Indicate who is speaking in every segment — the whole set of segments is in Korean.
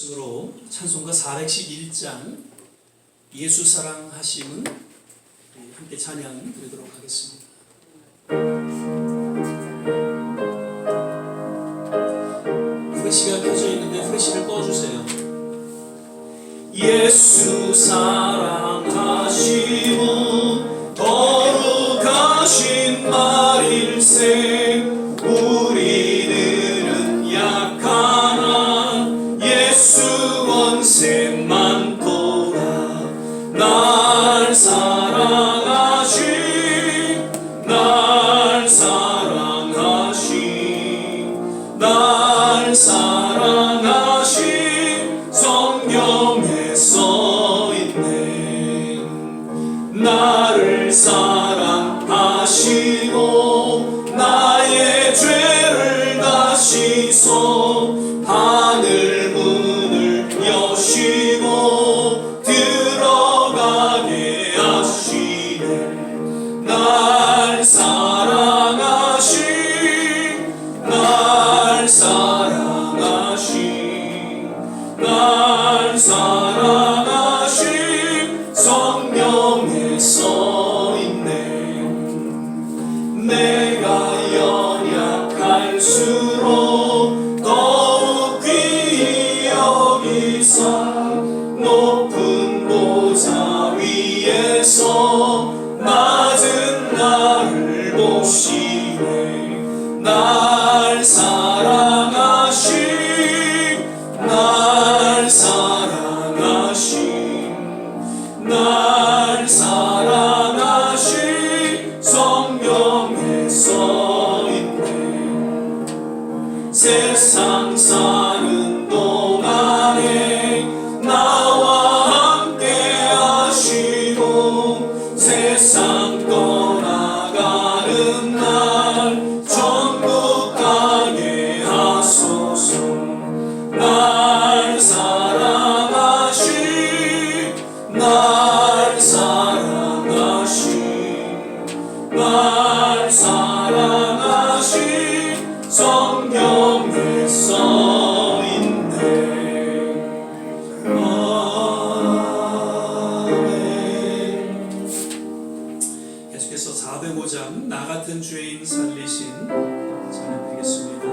Speaker 1: 으로 찬송가 411장 예수 사랑하심은 함께 찬양 드리도록 하겠습니다. 프레시가 켜져 있는데 프레시를 꺼주세요. 예수 사랑하심은 거룩하신 말일세. 우리들은 약하나 예수 원세 많도다. 날 사랑하신 날 사랑하신 날 사랑하신 성경에 써있네. 나를 사랑하시고 나의 죄를 다시소. 하늘 문을 여시고 들어가게 하시네. 날 사랑하신 날 사랑하신 날 사랑하신 성경에 써있네. 내가 연약할수록 더욱 귀히 여기사 높은 보좌 위에서 낮은 나를 보시네. 날 사랑하신 날 사랑하신 날 사랑하신 성경에 써있네. 세상 사는 동안에 나와 함께 하시고 세상 떠나가는 날 천국 가게 하소서. 날 사랑하신 날 사랑하신 날 사랑하신 성경에 써있네. 아멘. 계속해서 405장 나 같은 죄인 살리신 찬양드리겠습니다.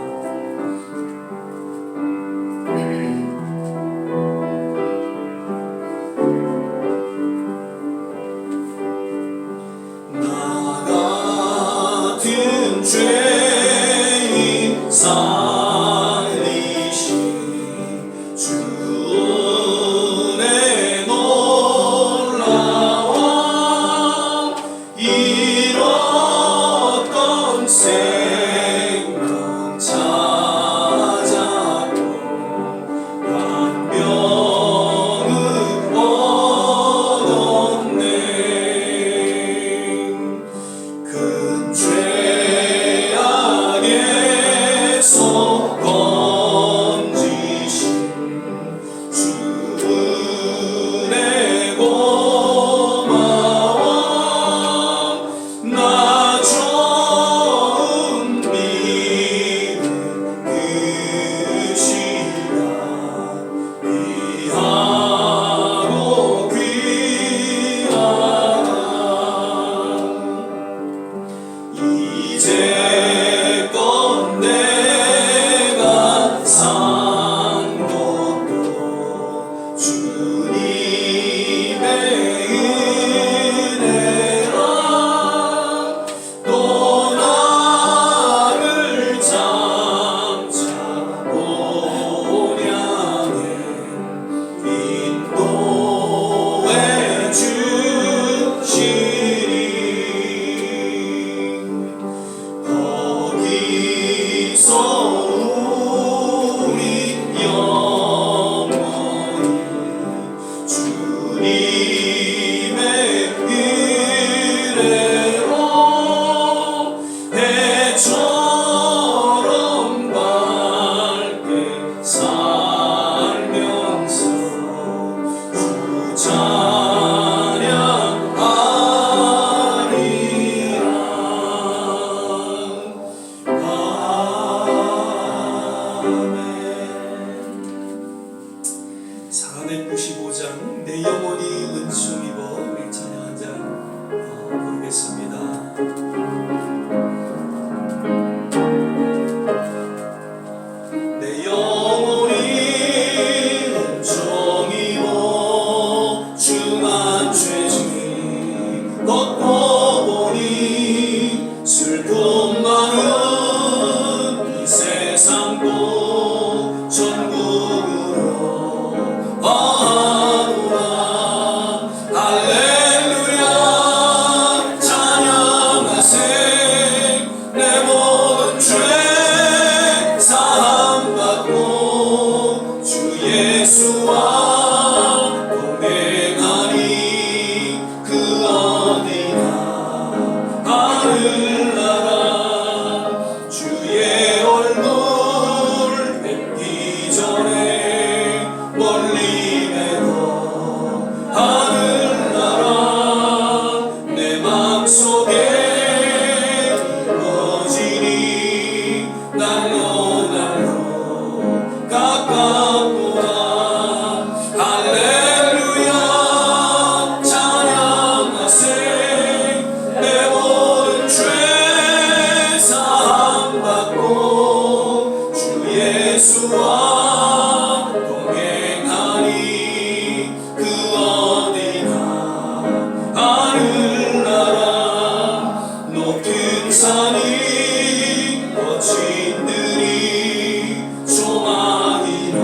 Speaker 1: 495장 내 영혼이 은총 입어 우리 찬양 한 장 부르겠습니다. 내 영혼이 은총 입어 중한 죄짐 걷고 보니 슬픔 많은 이 세상도 천국으로 가노라. 할렐루야 찬양하세. 내 모든 죄 사함받고 주 예수와 동행하니 그 어디나 하늘나라. 주의 얼굴 뵙기 전에 멀리 매도 하늘나라. 내 맘속에 이루어지니 날로 날로 가깝구나. 할렐루야 찬양하세. 내 모든 죄 사함받고 주 예수와 동행하니 그 어디나 하늘나라. 높은 산이 거친 들이 조망이나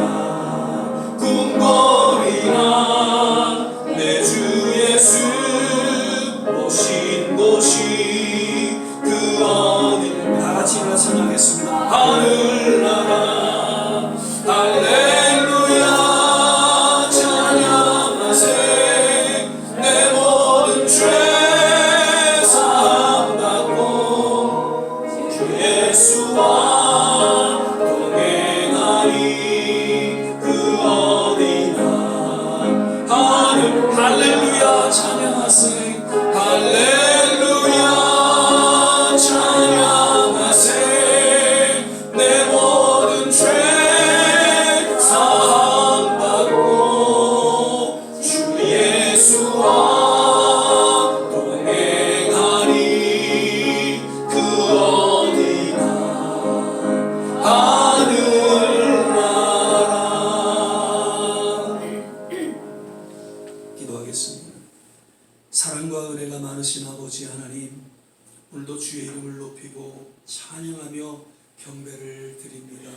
Speaker 1: 궁궐이나 내 주 예수 오신 곳이 그 어딘가. 다 같이 일어나 찬양하겠습니다. 하늘나라. 할렐루야 찬양하세. 내 모든 죄 사함받고 주 예수와 동행하니 그 어디나 하늘. 할렐루야 찬양하세. 할렐루야 찬양하세. 내 모든 죄 사함받고 주 예수와 동행하니 그 어디나 하늘나라. 기도하겠습니다. 사랑과 은혜가 많으신 아버지 하나님, 오늘도 주의 이름을 높이고 찬양하며 경배를 드립니다.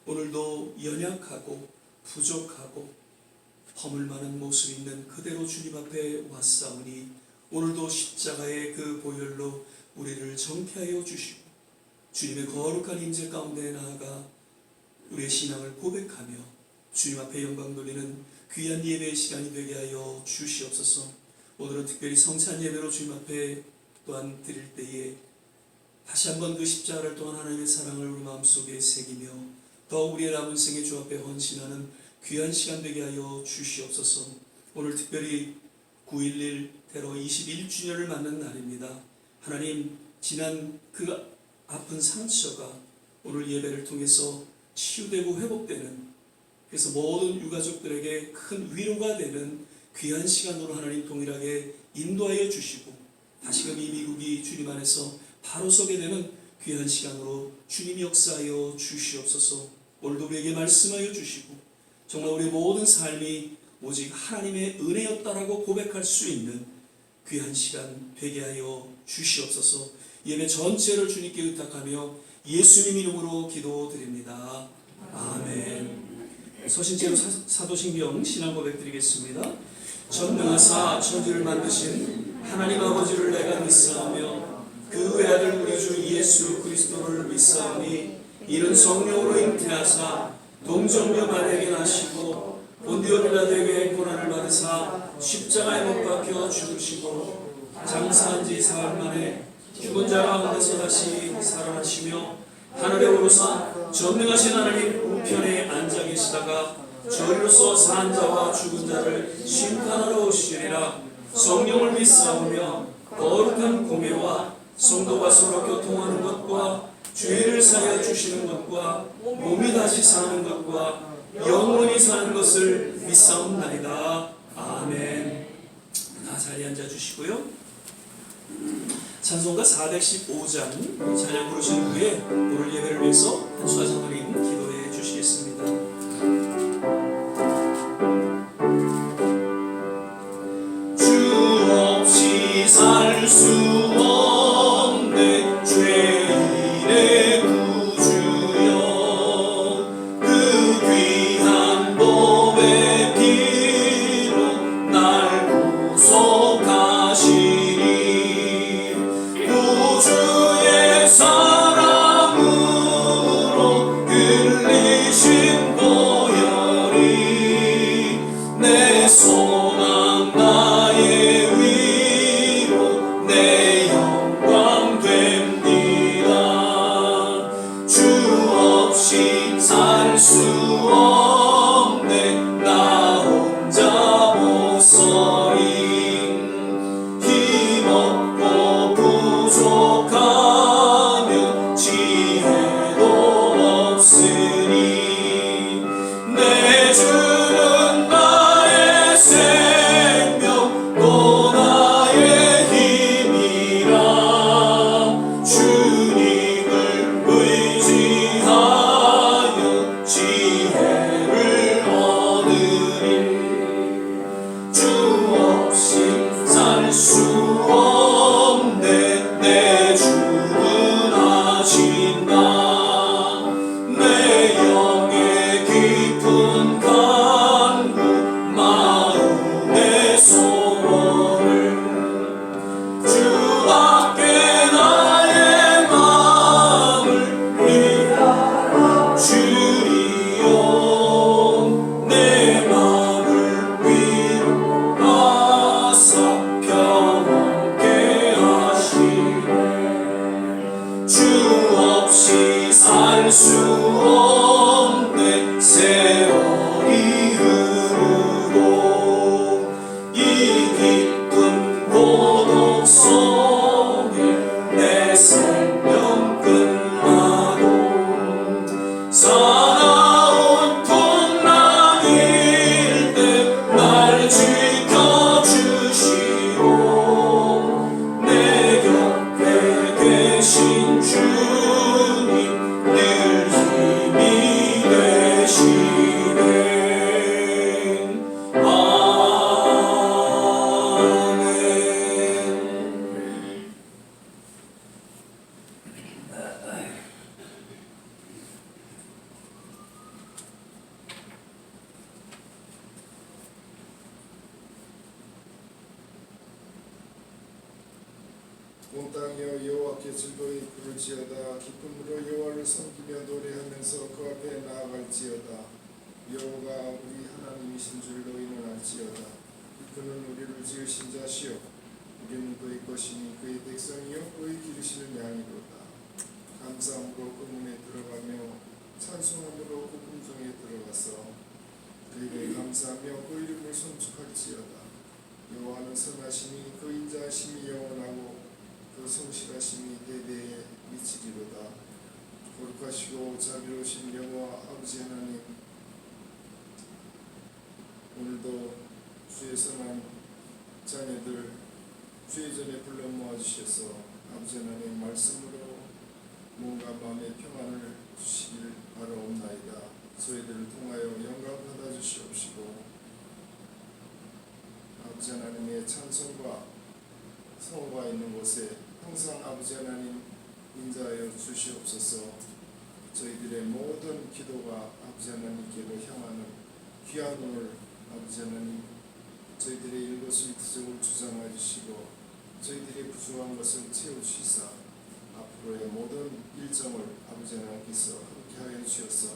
Speaker 1: 오늘도 연약하고 부족하고 허물 많은 모습 있는 그대로 주님 앞에 왔사오니 오늘도 십자가의 그 보혈로 우리를 정케하여 주시고 주님의 거룩한 임재 가운데 나아가 우리의 신앙을 고백하며 주님 앞에 영광 돌리는 귀한 예배의 시간이 되게 하여 주시옵소서. 오늘은 특별히 성찬 예배로 주님 앞에 또한 드릴 때에 다시 한번 그 십자가를 통한 하나님의 사랑을 우리 마음속에 새기며 더욱 우리의 남은 생에 주 앞에 헌신하는 귀한 시간 되게 하여 주시옵소서. 오늘 특별히 9.11 테러 21주년을 맞는 날입니다. 하나님, 지난 그 아픈 상처가 오늘 예배를 통해서 치유되고 회복되는, 그래서 모든 유가족들에게 큰 위로가 되는 귀한 시간으로 하나님 동일하게 인도하여 주시고 다시금 이 미국이 주님 안에서 바로 서게 되는 귀한 시간으로 주님이 역사하여 주시옵소서. 오늘도 우리에게 말씀하여 주시고 정말 우리 모든 삶이 오직 하나님의 은혜였다라고 고백할 수 있는 귀한 시간 되게 하여 주시옵소서. 예배 전체를 주님께 의탁하며 예수님 이름으로 기도드립니다. 아멘. 서신제로 사도신경 신앙 고백 드리겠습니다. 전능하사 천지를 만드신 하나님 아버지를 내가 믿사오며 그 외아들 우리 주 예수 그리스도를 믿사오니 이는 성령으로 잉태하사 동정녀 마리아에게 나시고 본디오 빌라도에게 고난을 받으사 십자가에 못 박혀 죽으시고 장사한 지 사흘 만에 죽은 자 가운데서 다시 살아나시며 하늘에 오르사 전능하신 하나님 우편에 앉아 계시다가 저리로서 산 자와 죽은 자를 심판하러 오시리라. 성령을 믿사오며 거룩한 공예와 성도가 서로 교통하는 것과 죄를 사하여 주시는 것과 몸이 다시 사는 것과 영원히 사는 것을 믿사옵나이다. 아멘. 다 자리에 앉아주시고요. 찬송가 415장 찬양 부르신 후에 오늘 예배를 위해서 한수아 장로님 기도해 주시겠습니다. 주 없이 살 수 없네 죄인의 구주여 그 귀한 몸의 피로 날 구속하시니 구주의 사랑으로 흘리신 보혈이 내 소망 나의 위로 내 영광 됩니다. 주 없이 살 수 없네 나 혼자 못 서리 힘없고 부족하며 지혜도 없으니 내 주는 나의 생명 또 나의 힘이라 주님을 의지하여 지혜를 얻으리 주 없이 살 수 없네 내 주는 아신다 내 영의 깊은 간구 마음의 소원을 주밖에 나의 마음을 위하여 주리요 내 마음을 위로하사 평온케 하시네 주 없이 살 수 없네 세월이 흐르고 이 깊은 고독 속에 내 생명 끝나도 사나운 풍랑일 때 날 지켜주시고 내 곁에 계신 주님 늘 힘이 되시네. 아멘.
Speaker 2: 온 땅이여 여호와께 즐거이 부를지어다 기쁨으로 여호와를 섬기며 노래하면서 그 앞에 나아갈지어다 여호와가 우리 하나님이신 줄 너희는 알지어다 그는 우리를 지으신 자시요 우리는 그의 것이니 그의 백성이요 그의 기르시는 양이로다 감사함으로 그 문에 들어가며 찬송함으로 그 궁정에 들어가서 그에게 감사하며 그 이름을 송축할지어다 여호와는 선하시니 그 인자하심이 영원하고 그 성실하심이 대대에 미치리로다. 거룩하시고 자비로우신 여호와 아버지 하나님, 오늘도 주의 선한 자녀들 주의 전에 불러 모아주셔서 아버지 하나님 말씀으로 뭔가 마음의 평안을 주시길 바라옵나이다. 저희들을 통하여 영광 받아주시옵시고 아버지 하나님의 찬송과 성호가 있는 곳에 항상 아버지 하나님 인자하여 주시옵소서. 저희들의 모든 기도가 아버지 하나님께로 향하는 귀한 오늘 아버지 하나님 저희들의 일거수일투족을 주장해 주시고 저희들의 부족한 것을 채우시사 앞으로의 모든 일정을 아버지 하나님께서 함께하여 주셔서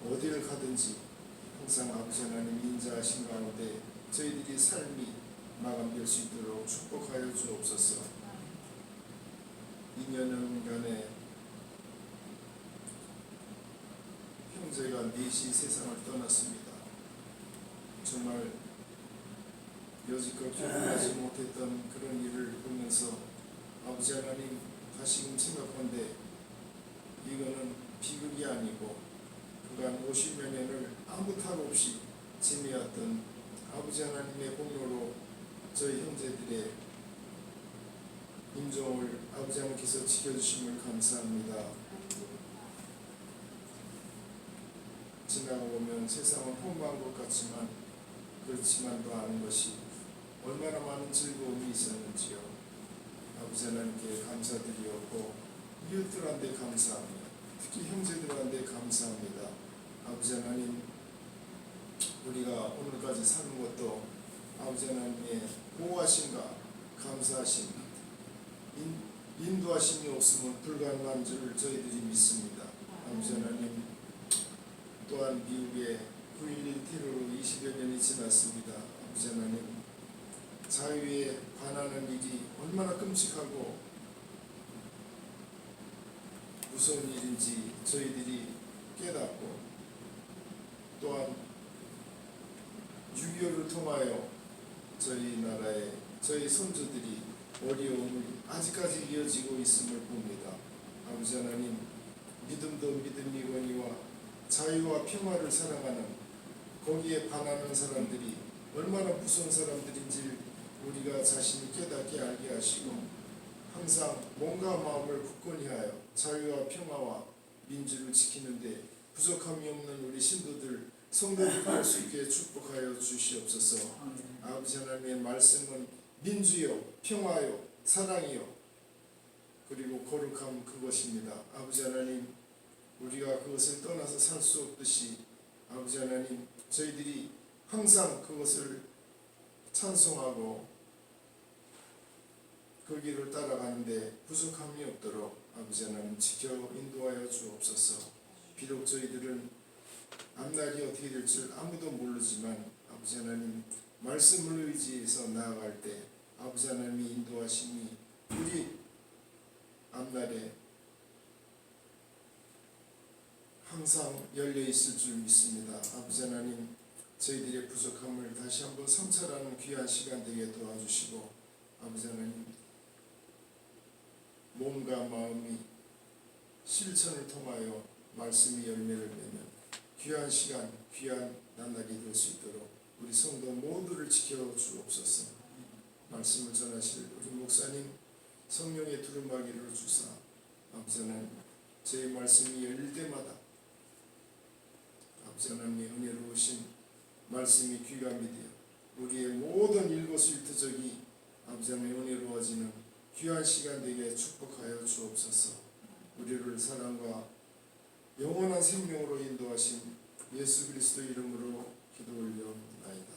Speaker 2: 어디를 가든지 항상 아버지 하나님 인자하신 가운데 저희들이 삶이 마감될 수 있도록 축복하여 주옵소서. 2년간의 형제가 넷이 세상을 떠났습니다. 정말 여지껏 경험하지 못했던 그런 일을 보면서 아버지 하나님 다시금 생각한데 이거는 비극이 아니고 그간 50여 년을 아무 탈 없이 지내왔던 아버지 하나님의 공로로 저희 형제들의 임종을 아버지 하나님께서 지켜주심을 감사합니다. 지나가 보면 세상은 험한 것 같지만 그렇지만도 않은 것이 얼마나 많은 즐거움이 있었는지요. 아버지 하나님께 감사드리었고 이웃들한테 감사하며 특히 형제들한테 감사합니다. 아버지 하나님, 우리가 오늘까지 사는 것도 아버지 하나님의 보호하심과 감사하심, 인도하심이 없으면 불가능한 줄 저희들이 믿습니다. 아버지 하나님, 또한 미국의 9.11 테러로 20여 년이 지났습니다. 아버지 하나님, 자유에 반하는 일이 얼마나 끔찍하고 무서운 일인지 저희들이 깨닫고, 또한 6.25를 통하여 저희 나라의 저희 선조들이 어려움이 아직까지 이어지고 있음을 봅니다. 아버지 하나님, 믿음도 믿음이거니와 자유와 평화를 사랑하는 거기에 반하는 사람들이 얼마나 무서운 사람들인지 우리가 자신이 깨닫게 알게 하시고, 항상 몸과 마음을 굳건히 하여 자유와 평화와 민주를 지키는데 부족함이 없는 우리 신도들 성도들 할 수 있게 축복하여 주시옵소서. 아버지 하나님의 말씀은 민주요, 평화요, 사랑이요, 그리고 거룩함, 그것입니다. 아버지 하나님, 우리가 그것을 떠나서 살 수 없듯이 아버지 하나님, 저희들이 항상 그것을 찬송하고 그 길을 따라가는데 부족함이 없도록 아버지 하나님 지켜 인도하여 주옵소서. 비록 저희들은 앞날이 어떻게 될 줄 아무도 모르지만 아버지 하나님, 말씀을 의지해서 나아갈 때 아버지 하나님의 인도하심이 우리 앞날에 항상 열려 있을 줄 믿습니다. 아버지 하나님, 저희들의 부족함을 다시 한번 성찰하는 귀한 시간 되게 도와주시고, 아버지 하나님, 몸과 마음이 실천을 통하여 말씀이 열매를 맺는 귀한 시간, 귀한 나날이 될 수 있도록 우리 성도 모두를 지켜 주옵소서. 말씀을 전하실 우리 목사님 성령의 두루마기를 주사 아버지 하나님, 제 말씀이 열릴 때마다 아버지 하나님의 은혜로우신 말씀이 귀감이 되어 우리의 모든 일거수일투족이 아버지 하나님의 은혜로워지는 귀한 시간 되게 축복하여 주옵소서. 우리를 사랑과 영원한 생명으로 인도하신 예수 그리스도 이름으로 기도 올려옵나이다.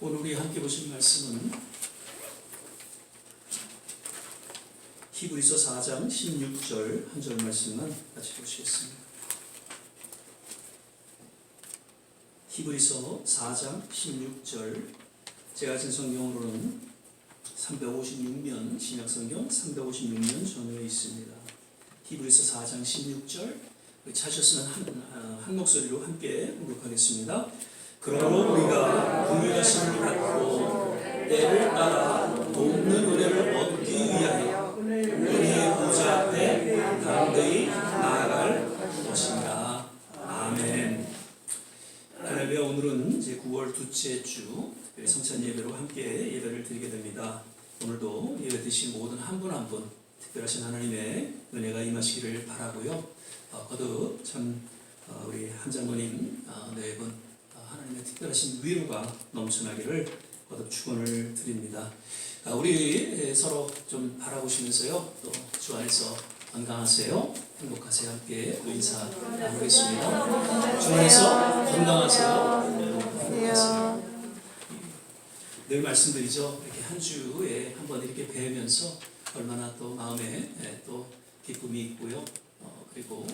Speaker 1: 오늘 우리 함께 보신 말씀은 히브리서 4장 16절 한 절 말씀만 같이 보시겠습니다. 히브리서 4장 16절, 제가 진 성경으로는 356면, 신약성경 356면 전후에 있습니다. 히브리서 4장 16절, 찾으셨으면 한 목소리로 함께 묵묵하겠습니다. 그러므로 우리가 긍휼하심을 받고 때를 따라 돕는 은혜를 얻기 위하여 은혜의 보좌 앞에 담대히 나아갈 것인가. 아멘. 할렐루야. 오늘은 이제 9월 둘째 주 특별히 성찬 예배로 함께 예배를 드리게 됩니다. 오늘도 예배 드신 모든 한 분 한 분 특별하신 하나님의 은혜가 임하시기를 바라고요. 거듭 참 우리 한 장로님 네 분 하나님의 특별하신 위로가 넘쳐나기를 거듭 축원을 드립니다. 우리 서로 좀 바라보시면서요, 또 주 안에서 건강하세요, 행복하세요, 함께 인사 나누겠습니다. 주 안에서 건강하세요, 행복하세요. 늘 말씀드리죠. 이렇게 한 주에 한번 이렇게 뵈면서 얼마나 또 마음에 또 기쁨이 있고요. 그리고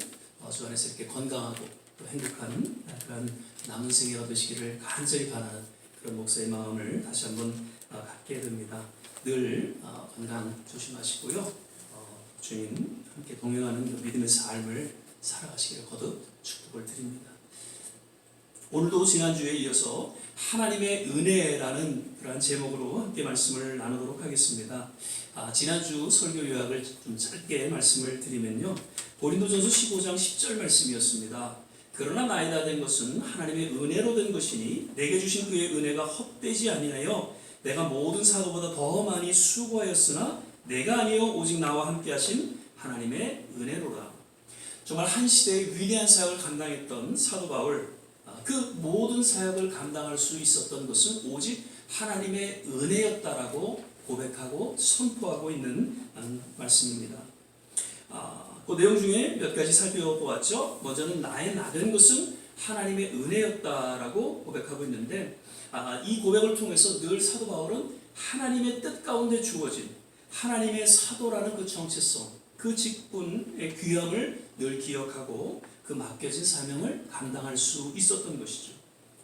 Speaker 1: 주 안에서 이렇게 건강하고 또 행복한 그런 남은 생애 얻으시기를 간절히 바라는 그런 목사의 마음을 다시 한번 갖게 됩니다. 늘 건강 조심하시고요. 주님 함께 동행하는 믿음의 삶을 살아가시기를 거듭 축복을 드립니다. 오늘도 지난주에 이어서 하나님의 은혜라는 그러한 제목으로 함께 말씀을 나누도록 하겠습니다. 지난주 설교 요약을 좀 짧게 말씀을 드리면요. 고린도전서 15장 10절 말씀이었습니다. 그러나 나이 다 된 것은 하나님의 은혜로 된 것이니 내게 주신 그의 은혜가 헛되지 아니하여 내가 모든 사도보다 더 많이 수고하였으나 내가 아니요 오직 나와 함께 하신 하나님의 은혜로라. 정말 한 시대의 위대한 사역을 감당했던 사도 바울, 그 모든 사역을 감당할 수 있었던 것은 오직 하나님의 은혜였다라고 고백하고 선포하고 있는 말씀입니다. 그 내용 중에 몇 가지 살펴보았죠. 먼저는 나의 나된 것은 하나님의 은혜였다라고 고백하고 있는데, 이 고백을 통해서 늘 사도 바울은 하나님의 뜻 가운데 주어진 하나님의 사도라는 그 정체성, 그 직분의 귀함을 늘 기억하고 그 맡겨진 사명을 감당할 수 있었던 것이죠.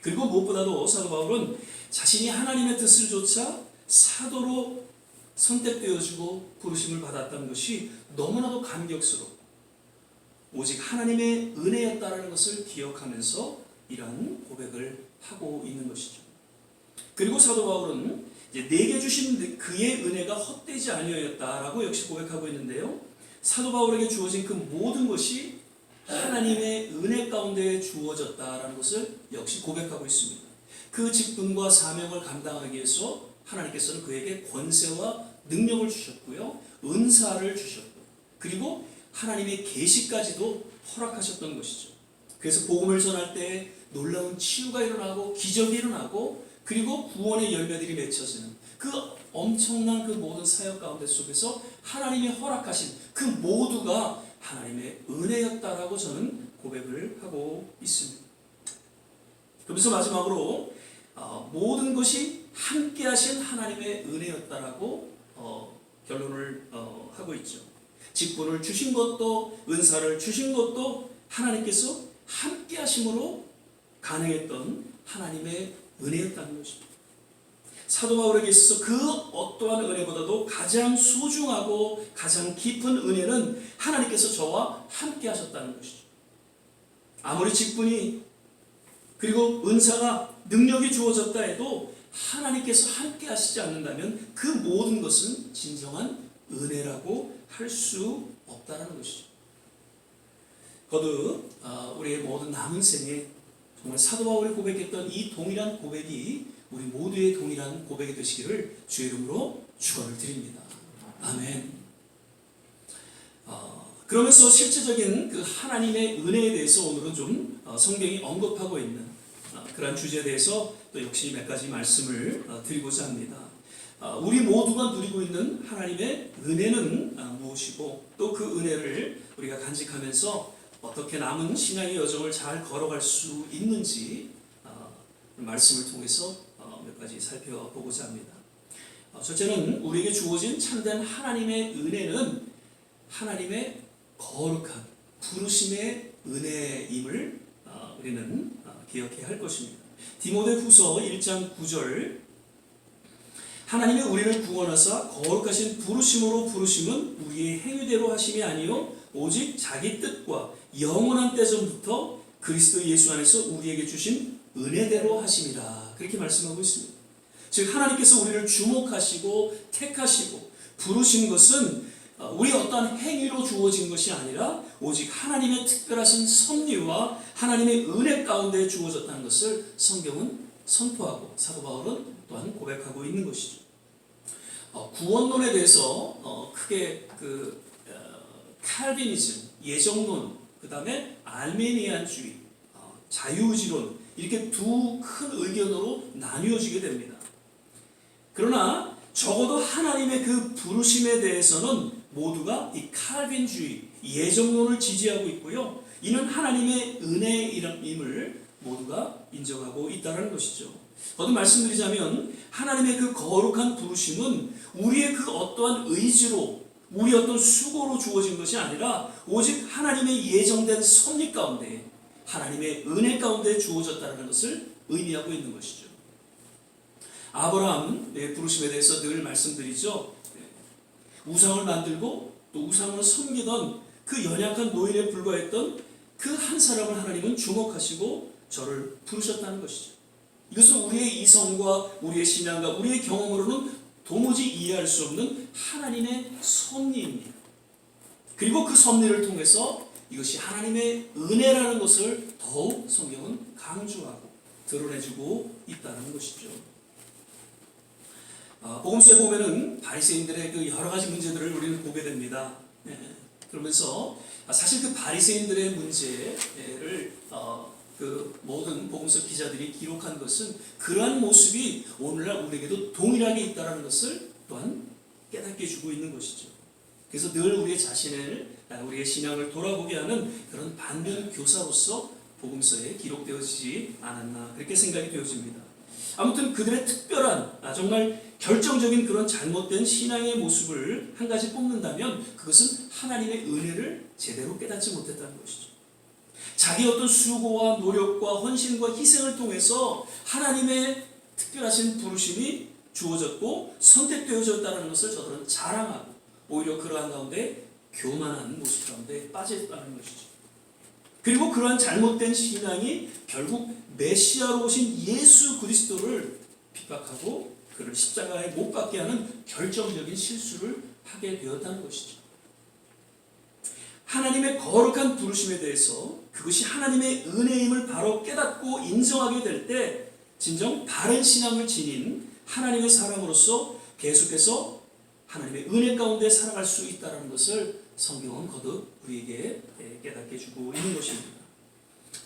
Speaker 1: 그리고 무엇보다도 사도 바울은 자신이 하나님의 뜻을 조차 사도로 선택되어지고 부르심을 받았던 것이 너무나도 감격스럽고 오직 하나님의 은혜였다라는 것을 기억하면서 이러한 고백을 하고 있는 것이죠. 그리고 사도 바울은 내게 주신 그의 은혜가 헛되지 아니하였다라고 역시 고백하고 있는데요. 사도 바울에게 주어진 그 모든 것이 하나님의 은혜 가운데 주어졌다라는 것을 역시 고백하고 있습니다. 그 직분과 사명을 감당하기 위해서 하나님께서는 그에게 권세와 능력을 주셨고요. 은사를 주셨고 그리고 하나님의 계시까지도 허락하셨던 것이죠. 그래서 복음을 전할 때 놀라운 치유가 일어나고 기적이 일어나고 그리고 구원의 열매들이 맺혀지는 그 엄청난 그 모든 사역 가운데 속에서 하나님이 허락하신 그 모두가 하나님의 은혜였다라고 저는 고백을 하고 있습니다. 그러면서 마지막으로 모든 것이 함께 하신 하나님의 은혜였다라고 결론을 하고 있죠. 직분을 주신 것도 은사를 주신 것도 하나님께서 함께 하심으로 가능했던 하나님의 은혜였다는 것입니다. 사도 바울에게 있어서 그 어떠한 은혜보다도 가장 소중하고 가장 깊은 은혜는 하나님께서 저와 함께 하셨다는 것이죠. 아무리 직분이 그리고 은사가 능력이 주어졌다 해도 하나님께서 함께 하시지 않는다면 그 모든 것은 진정한 은혜라고 할 수 없다는 것이죠. 거듭 우리의 모든 남은 생에 정말 사도 바울이 고백했던 이 동일한 고백이 우리 모두의 동일한 고백이 되시기를 주의 이름으로 축원을 드립니다. 아멘. 그러면서 실제적인 그 하나님의 은혜에 대해서 오늘은 좀 성경이 언급하고 있는 그런 주제에 대해서 또 역시 몇 가지 말씀을 드리고자 합니다. 우리 모두가 누리고 있는 하나님의 은혜는 무엇이고 또 그 은혜를 우리가 간직하면서 어떻게 남은 신앙의 여정을 잘 걸어갈 수 있는지 말씀을 통해서 몇 가지 살펴보고자 합니다. 첫째는 우리에게 주어진 참된 하나님의 은혜는 하나님의 거룩한 부르심의 은혜임을 우리는 기억해야 할 것입니다. 디모데후서 1장 9절 하나님이 우리를 구원하사 거룩하신 부르심으로 부르심은 우리의 행위대로 하심이 아니요 오직 자기 뜻과 영원한 때전부터 그리스도 예수 안에서 우리에게 주신 은혜대로 하심이라 그렇게 말씀하고 있습니다. 즉 하나님께서 우리를 주목하시고 택하시고 부르신 것은 우리 어떠한 행위로 주어진 것이 아니라 오직 하나님의 특별하신 섭리와 하나님의 은혜 가운데 주어졌다는 것을 성경은 선포하고 사도 바울은 또한 고백하고 있는 것이죠. 구원론에 대해서 크게 칼빈이즘, 예정론, 그 다음에 알메니안주의, 자유의지론 이렇게 두 큰 의견으로 나뉘어지게 됩니다. 그러나 적어도 하나님의 그 부르심에 대해서는 모두가 이 칼빈주의, 예정론을 지지하고 있고요. 이는 하나님의 은혜임을 모두가 인정하고 있다는 것이죠. 거듭 말씀드리자면 하나님의 그 거룩한 부르심은 우리의 그 어떠한 의지로 우리 어떤 수고로 주어진 것이 아니라 오직 하나님의 예정된 섭리 가운데 하나님의 은혜 가운데 주어졌다는 것을 의미하고 있는 것이죠. 아브라함의 부르심에 대해서 늘 말씀드리죠. 우상을 만들고 또 우상을 섬기던 그 연약한 노인에 불과했던 그 한 사람을 하나님은 주목하시고 저를 부르셨다는 것이죠. 이것은 우리의 이성과 우리의 신앙과 우리의 경험으로는 도무지 이해할 수 없는 하나님의 섭리입니다. 그리고 그 섭리를 통해서 이것이 하나님의 은혜라는 것을 더욱 성경은 강조하고 드러내주고 있다는 것이죠. 복음서에 보면은 바리새인들의 그 여러 가지 문제들을 우리는 보게 됩니다. 그러면서 사실 그 바리새인들의 문제를 그 모든 복음서 기자들이 기록한 것은 그러한 모습이 오늘날 우리에게도 동일하게 있다는 것을 또한 깨닫게 해주고 있는 것이죠. 그래서 늘 우리의 자신을 우리의 신앙을 돌아보게 하는 그런 반면 교사로서 복음서에 기록되어지지 않았나 그렇게 생각이 되어집니다. 아무튼 그들의 특별한 정말 결정적인 그런 잘못된 신앙의 모습을 한 가지 뽑는다면 그것은 하나님의 은혜를 제대로 깨닫지 못했다는 것이죠. 자기 어떤 수고와 노력과 헌신과 희생을 통해서 하나님의 특별하신 부르심이 주어졌고 선택되어졌다는 것을 저들은 자랑하고 오히려 그러한 가운데 교만한 모습 가운데 빠져있다는 것이죠. 그리고 그러한 잘못된 신앙이 결국 메시아로 오신 예수 그리스도를 핍박하고 그를 십자가에 못 박게 하는 결정적인 실수를 하게 되었다는 것이죠. 하나님의 거룩한 부르심에 대해서 그것이 하나님의 은혜임을 바로 깨닫고 인정하게 될 때 진정 바른 신앙을 지닌 하나님의 사람으로서 계속해서 하나님의 은혜 가운데 살아갈 수 있다는 것을 성경은 거듭 우리에게 깨닫게 해주고 있는 것입니다.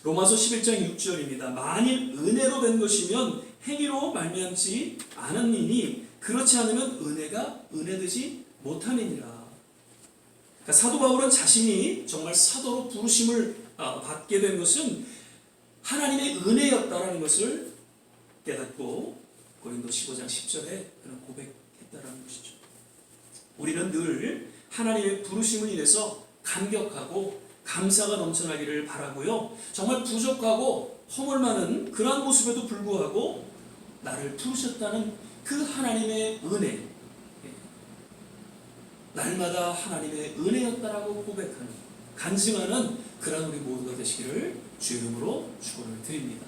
Speaker 1: 로마서 11장 6절입니다. 만일 은혜로 된 것이면 행위로 말미암지 않았느니 그렇지 않으면 은혜가 은혜되지 못함이니라. 그러니까 사도 바울은 자신이 정말 사도로 부르심을 받게 된 것은 하나님의 은혜였다라는 것을 깨닫고 고린도 15장 10절에 그런 고백했다라는 것이죠. 우리는 늘 하나님의 부르심을 인해서 감격하고 감사가 넘쳐나기를 바라고요. 정말 부족하고 허물 많은 그러한 모습에도 불구하고 나를 부르셨다는 그 하나님의 은혜, 날마다 하나님의 은혜였다라고 고백하는, 간증하는 그러한 우리 모두가 되시기를 주의 이름으로 축원을 드립니다.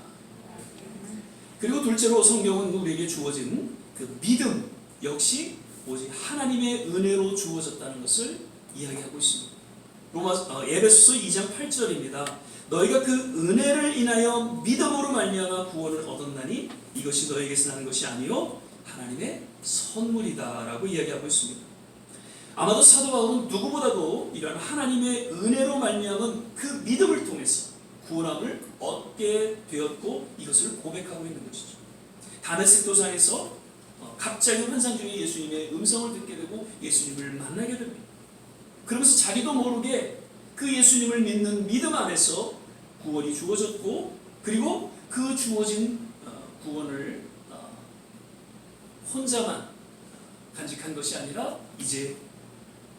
Speaker 1: 그리고 둘째로 성경은 우리에게 주어진 그 믿음 역시 오직 하나님의 은혜로 주어졌다는 것을 이야기하고 있습니다. 에베소서 2장 8절입니다. 너희가 그 은혜를 인하여 믿음으로 말미암아 구원을 얻었나니 이것이 너희에게서 나는 것이 아니요 하나님의 선물이다라고 이야기하고 있습니다. 아마도 사도 바울은 누구보다도 이러한 하나님의 은혜로 말미암은 그 믿음을 통해서 구원함을 얻게 되었고 이것을 고백하고 있는 것이죠. 다메섹 도상에서 갑자기 환상 중에 예수님의 음성을 듣게 되고 예수님을 만나게 됩니다. 그러면서 자기도 모르게 그 예수님을 믿는 믿음 안에서 구원이 주어졌고 그리고 그 주어진 구원을 혼자만 간직한 것이 아니라 이제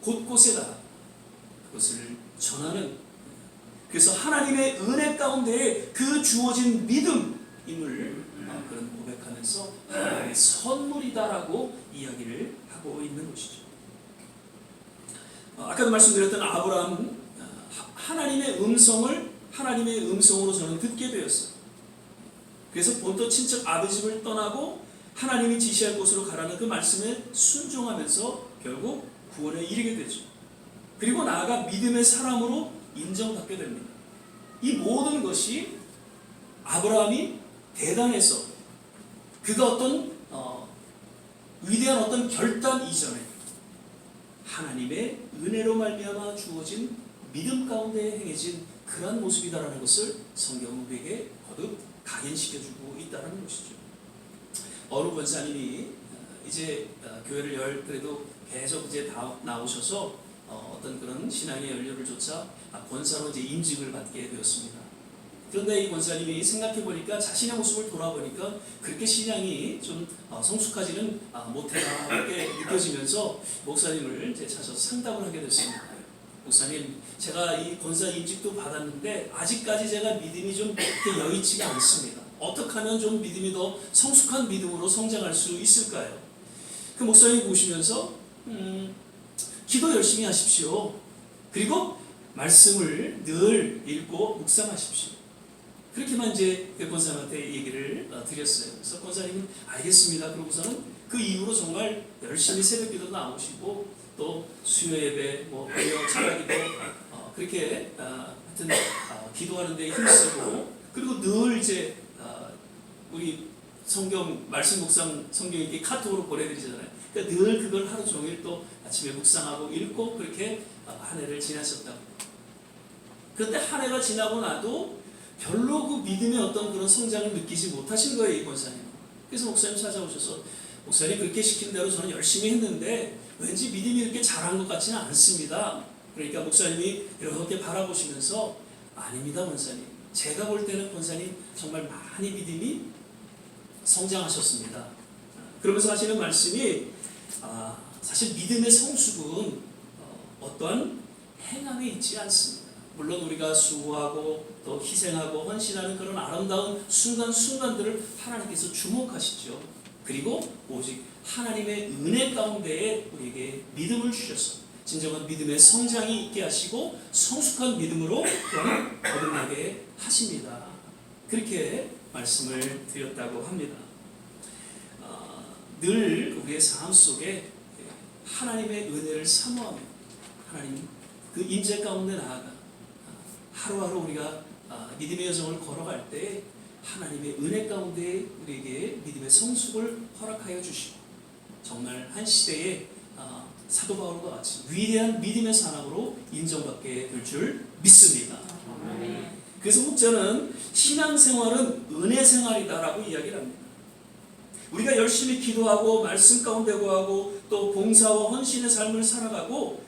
Speaker 1: 곳곳에다 그것을 전하는, 그래서 하나님의 은혜 가운데 그 주어진 믿음임을 그런 고백하면서 하나님의 선물이다라고 이야기를 하고 있는 것이죠. 아까도 말씀드렸던 아브라함은 하나님의 음성으로 저는 듣게 되었어요. 그래서 본토 친척 아버지 집을 떠나고 하나님이 지시할 곳으로 가라는 그 말씀에 순종하면서 결국 구원에 이르게 되죠. 그리고 나아가 믿음의 사람으로 인정받게 됩니다. 이 모든 것이 아브라함이 대단해서 그가 어떤 위대한 어떤 결단 이전에 하나님의 은혜로 말미암아 주어진 믿음 가운데 행해진 그러한 모습이다라는 것을 성경은 우리에게 거듭 각인시켜주고 있다는 것이죠. 어느 권사님이 이제 교회를 그래도 계속 이제 다 나오셔서 어떤 그런 신앙의 연료를 쫓아 권사로 이제 임직을 받게 되었습니다. 그런데 이 권사님이 생각해 보니까 자신의 모습을 돌아보니까 그렇게 신앙이 좀 성숙하지는 못해라 이렇게 느껴지면서 목사님을 이제 찾아서 상담을 하게 됐습니다. 목사님, 제가 이 권사 임직도 받았는데 아직까지 제가 믿음이 좀 그렇게 여의치가 않습니다. 어떻게 하면 좀 믿음이 더 성숙한 믿음으로 성장할 수 있을까요? 그 목사님 보시면서 기도 열심히 하십시오. 그리고 말씀을 늘 읽고 묵상하십시오. 그렇게만 이제 그 권사님한테 얘기를 드렸어요. 그래서 권사님은 알겠습니다. 그러고서는 그 이후로 정말 열심히 새벽기도 나오시고 또 수요 예배, 금요 찬양기도 그렇게 하여튼 기도하는데 힘쓰고 그리고 늘 이제 우리 성경 말씀 묵상 성경 이렇게 카톡으로 보내드리잖아요. 그러니까 늘 그걸 하루 종일 또 아침에 묵상하고 읽고 그렇게 한 해를 지나셨다고. 그런데 한 해가 지나고 나도 별로 그 믿음의 어떤 그런 성장을 느끼지 못하신 거예요, 이 권사님. 그래서 목사님 찾아오셔서 목사님 그렇게 시킨 대로 저는 열심히 했는데 왠지 믿음이 이렇게 잘한 것 같지는 않습니다. 그러니까 목사님이 이렇게 바라보시면서 아닙니다, 권사님. 제가 볼 때는 권사님 정말 많이 믿음이 성장하셨습니다. 그러면서 하시는 말씀이 사실 믿음의 성숙은 어떠한 행함에 있지 않습니다. 물론 우리가 수고하고 또 희생하고 헌신하는 그런 아름다운 순간순간들을 하나님께서 주목하시죠. 그리고 오직 하나님의 은혜 가운데에 우리에게 믿음을 주셔서 진정한 믿음의 성장이 있게 하시고 성숙한 믿음으로 또한 거듭나게 하십니다. 그렇게 말씀을 드렸다고 합니다. 늘 우리의 삶 속에 하나님의 은혜를 사모하며 하나님 그 임재 가운데 나아가 하루하루 우리가 믿음의 여정을 걸어갈 때 하나님의 은혜 가운데 우리에게 믿음의 성숙을 허락하여 주시고 정말 한 시대에 사도 바울과 같이 위대한 믿음의 사람으로 인정받게 될 줄 믿습니다. 그래서 목자는 신앙생활은 은혜생활이다라고 이야기를 합니다. 우리가 열심히 기도하고 말씀 가운데 구하고 또 봉사와 헌신의 삶을 살아가고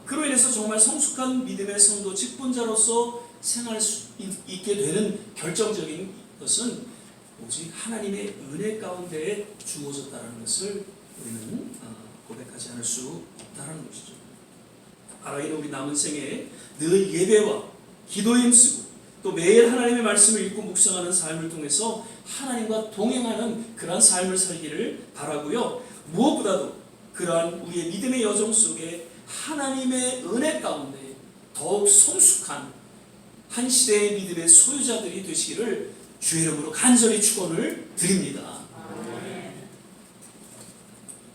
Speaker 1: 그로 인해서 정말 성숙한 믿음의 성도 직분자로서 생활할 수 있게 되는 결정적인 것은 오직 하나님의 은혜 가운데 주어졌다는 것을 우리는 고백하지 않을 수 없다는 것이죠. 바라기는 우리 남은 생에 늘 예배와 기도에 힘쓰고 또 매일 하나님의 말씀을 읽고 묵상하는 삶을 통해서 하나님과 동행하는 그러한 삶을 살기를 바라고요. 무엇보다도 그러한 우리의 믿음의 여정 속에 하나님의 은혜 가운데 더욱 성숙한 한 시대의 믿음의 소유자들이 되시기를 주의 이름으로 간절히 축원을 드립니다.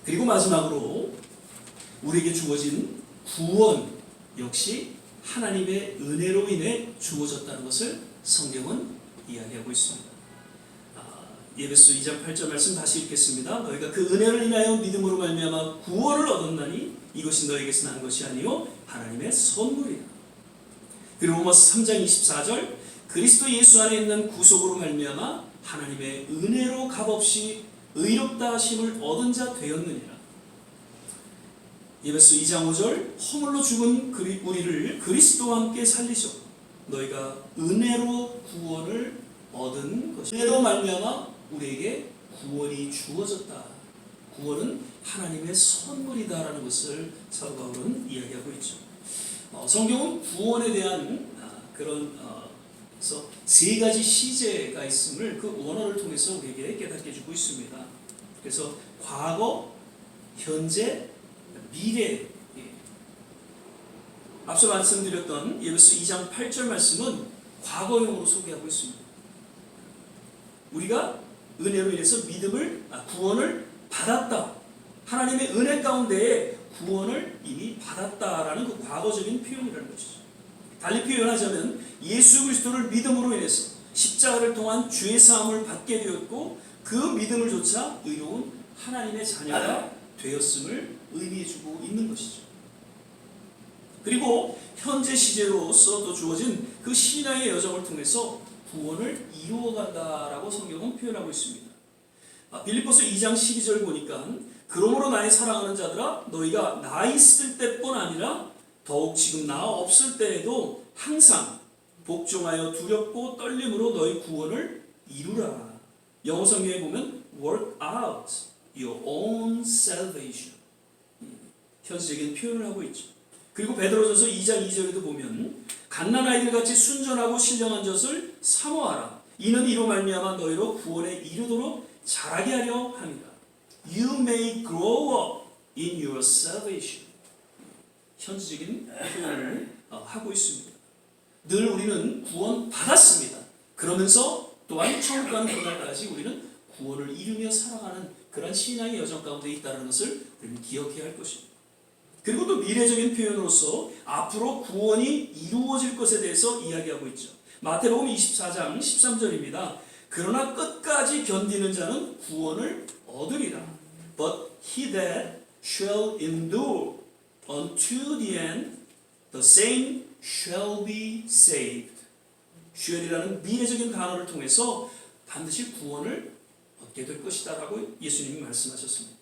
Speaker 1: 그리고 마지막으로 우리에게 주어진 구원 역시 하나님의 은혜로 인해 주어졌다는 것을 성경은 이야기하고 있습니다. 예배서 2장 8절 말씀 다시 읽겠습니다. 너희가 그 은혜를 인하여 믿음으로 말미암아 구원을 얻었나니 이것이 너희에게서 난 것이 아니요 하나님의 선물이라. 그리고 로마서 3장 24절 그리스도 예수 안에 있는 구속으로 말미암아 하나님의 은혜로 값없이 의롭다 하심을 얻은 자 되었느니라. 예배서 2장 5절 허물로 죽은 우리를 그리스도와 함께 살리셔 너희가 은혜로 구원을 얻은 것이다. 은혜로 말미암아 우리에게 구원이 주어졌다. 구원은 하나님의 선물이다라는 것을 사도 바울은 이야기하고 있죠. 성경은 구원에 대한 그런 그래서 세 가지 시제가 있음을 그 원어를 통해서 우리에게 깨닫게 해주고 있습니다. 그래서 과거, 현재, 미래. 앞서 말씀드렸던 예배서 2장 8절 말씀은 과거형으로 소개하고 있습니다. 우리가 은혜로 인해서 구원을 받았다. 하나님의 은혜 가운데 구원을 이미 받았다라는 그 과거적인 표현이라는 것이죠. 달리 표현하자면 예수 그리스도를 믿음으로 인해서 십자가를 통한 죄 사함을 받게 되었고 그 믿음을 조차 의로운 하나님의 자녀가 되었음을 의미해주고 있는 것이죠. 그리고 현재 시제로서 또 주어진 그 신앙의 여정을 통해서 구원을 이루어간다라고 성경은 표현하고 있습니다. 빌립보서 2장 12절 보니까 그러므로 나의 사랑하는 자들아 너희가 나 있을 때뿐 아니라 더욱 지금 나 없을 때에도 항상 복종하여 두렵고 떨림으로 너희 구원을 이루라. 영어 성경에 보면 work out your own salvation. 현실적인 표현을 하고 있죠. 그리고 베드로전서 2장 2절에도 보면 갓난 아이들 같이 순전하고 신령한 젖을 사모하라. 이는 이로 말미암아 너희로 구원에 이르도록 자라게 하려 합니다. You may grow up in your salvation. 현지적인 표현을 하고 있습니다. 늘 우리는 구원 받았습니다. 그러면서 또한 천국 가는 그날까지 우리는 구원을 이루며 살아가는 그런 신앙의 여정 가운데 있다는 것을 우리는 기억해야 할 것입니다. 그리고 또 미래적인 표현으로서 앞으로 구원이 이루어질 것에 대해서 이야기하고 있죠. 마태복음 24장 13절입니다. 그러나 끝까지 견디는 자는 구원을 얻으리라. But he that shall endure unto the end, the same shall be saved. shall이라는 미래적인 단어를 통해서 반드시 구원을 얻게 될 것이다 라고 예수님이 말씀하셨습니다.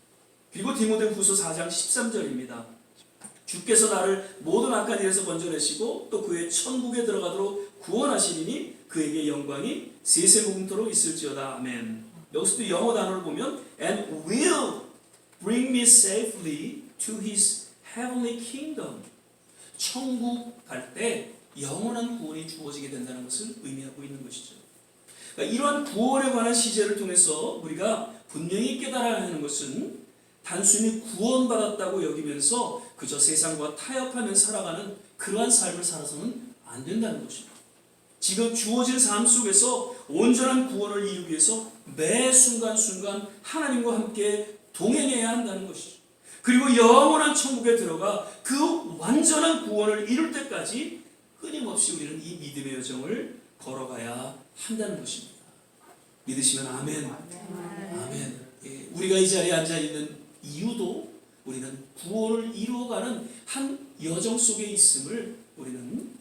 Speaker 1: 그리고 디모데후서 4장 13절입니다. 주께서 나를 모든 악한 일에서 건져내시고 또 그의 천국에 들어가도록 구원하시리니 그에게 영광이 세세무궁토록 있을지어다. 아멘. 여기서도 영어 단어를 보면 and will bring me safely to his heavenly kingdom. 천국 갈 때 영원한 구원이 주어지게 된다는 것을 의미하고 있는 것이죠. 그러니까 이러한 구원에 관한 시제를 통해서 우리가 분명히 깨달아야 하는 것은 단순히 구원받았다고 여기면서 그저 세상과 타협하며 살아가는 그러한 삶을 살아서는 안 된다는 것입니다. 지금 주어진 삶 속에서 온전한 구원을 이루기 위해서 매 순간순간 하나님과 함께 동행해야 한다는 것이죠. 그리고 영원한 천국에 들어가 그 완전한 구원을 이룰 때까지 끊임없이 우리는 이 믿음의 여정을 걸어가야 한다는 것입니다. 믿으시면 아멘. 아멘. 예, 우리가 이 자리에 앉아 있는 이유도 우리는 구원을 이루어가는 한 여정 속에 있음을 우리는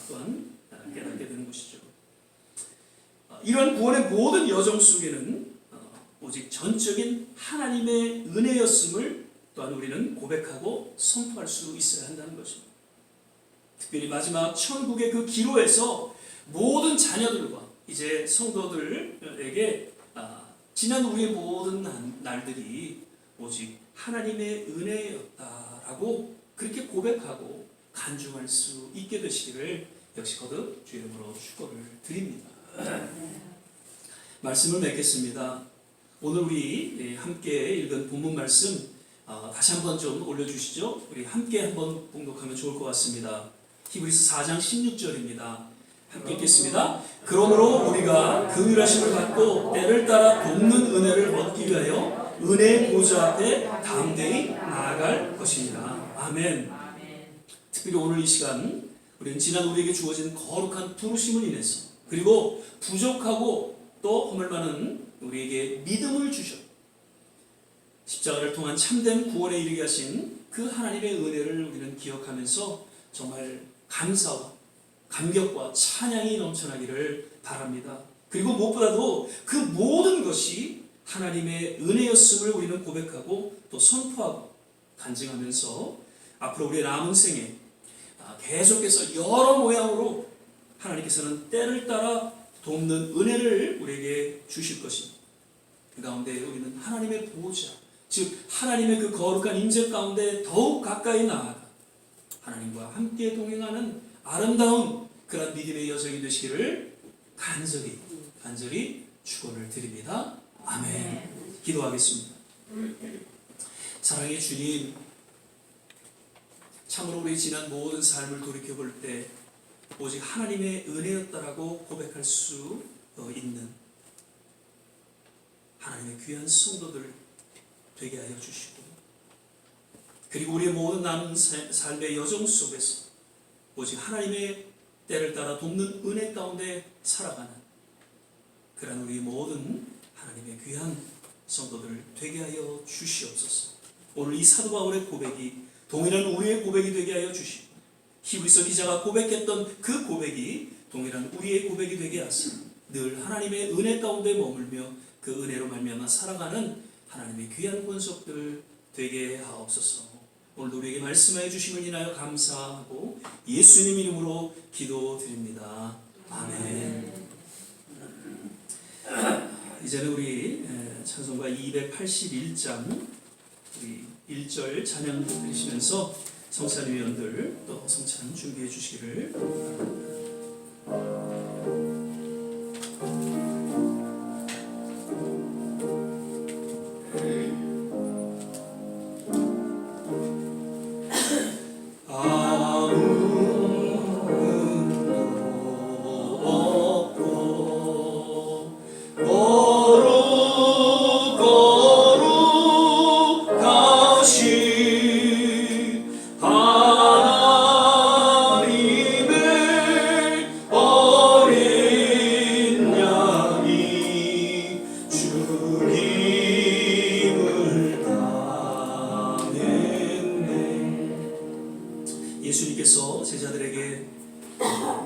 Speaker 1: 또한 깨닫게 되는 것이죠. 이러한 구원의 모든 여정 속에는 오직 전적인 하나님의 은혜였음을 또한 우리는 고백하고 선포할 수 있어야 한다는 것입니다. 특별히 마지막 천국의 그 기로에서 모든 자녀들과 이제 성도들에게 지난 우리의 모든 날들이 오직 하나님의 은혜였다라고 그렇게 고백하고 간증할 수 있게 되시기를 역시 거듭 주의 이름으로 축복을 드립니다. 말씀을 맺겠습니다. 오늘 우리 함께 읽은 본문 말씀 다시 한번 좀 올려주시죠. 우리 함께 한번 봉독하면 좋을 것 같습니다. 히브리서 4장 16절입니다. 함께 읽겠습니다. 그러므로 우리가 긍휼하심을 받고 때를 따라 돕는 은혜를 얻기 위하여 은혜의 보좌 앞에 담대히 나아갈 것입니다. 아멘. 특별히 오늘 이 시간 우리는 지난 우리에게 주어진 거룩한 부르심을 인해서 그리고 부족하고 또 허물 많은 우리에게 믿음을 주셨 십자가를 통한 참된 구원에 이르게 하신 그 하나님의 은혜를 우리는 기억하면서 정말 감사와 감격과 찬양이 넘쳐나기를 바랍니다. 그리고 무엇보다도 그 모든 것이 하나님의 은혜였음을 우리는 고백하고 또 선포하고 간증하면서 앞으로 우리의 남은 생에 계속해서 여러 모양으로 하나님께서는 때를 따라 돕는 은혜를 우리에게 주실 것입니다. 그 가운데 우리는 하나님의 보호자, 즉 하나님의 그 거룩한 임재 가운데 더욱 가까이 나아가 하나님과 함께 동행하는 아름다운 그런 믿음의 여정이 되시기를 간절히 축원을 드립니다. 아멘. 기도하겠습니다. 사랑의 주님, 참으로 우리 지난 모든 삶을 돌이켜볼 때 오직 하나님의 은혜였다라고 고백할 수 있는 하나님의 귀한 성도들 되게 하여 주시고, 그리고 우리의 모든 남은 삶의 여정 속에서 오직 하나님의 때를 따라 돕는 은혜 가운데 살아가는 그런 우리 모든 하나님의 귀한 성도들 되게 하여 주시옵소서. 오늘 이 사도 바울의 고백이 동일한 우리의 고백이 되게 하여 주시고, 히브리서 기자가 고백했던 그 고백이 동일한 우리의 고백이 되게 하사 늘 하나님의 은혜 가운데 머물며 그 은혜로 말미암아 살아가는 하나님의 귀한 권속들 되게 하옵소서. 오늘도 우리에게 말씀하여 주심을 인하여 감사하고 예수님 이름으로 기도드립니다. 아멘. 이제는 우리 찬송가 281장 우리 1절 찬양 들으시면서 성찬위원들 또 성찬 준비해 주시기를 바랍니다. 예수님께서 제자들에게